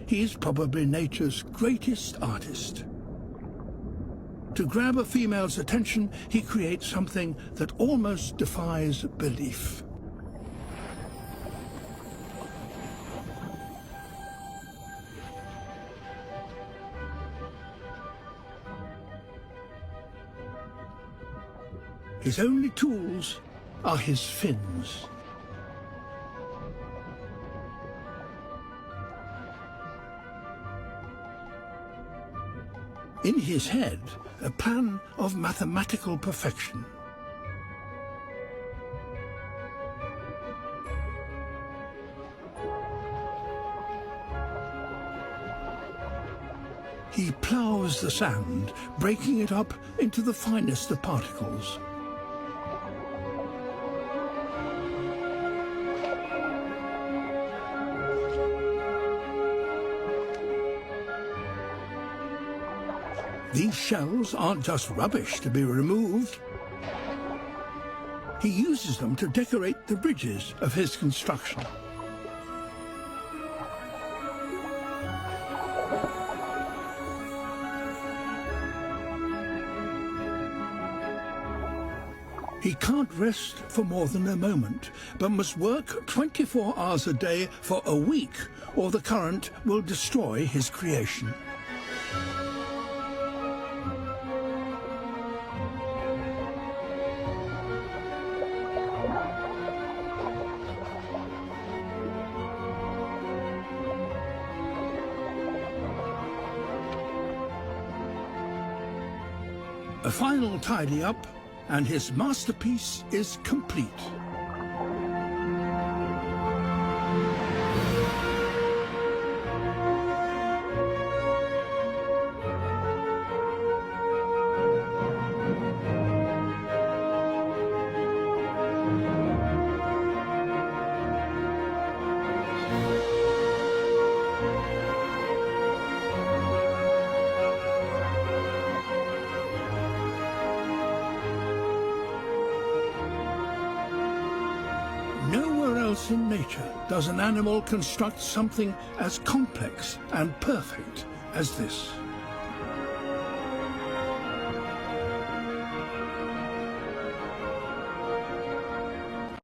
He's probably nature's greatest artist. To grab a female's attention, he creates something that almost defies belief. His only tools are his fins. In his head, a plan of mathematical perfection. He ploughs the sand, breaking it up into the finest of particles. These shells aren't just rubbish to be removed. He uses them to decorate the bridges of his construction. He can't rest for more than a moment, but must work 24 hours a day for a week, or the current will destroy his creation. A final tidy-up, and his masterpiece is complete. Nowhere else in nature does an animal construct something as complex and perfect as this.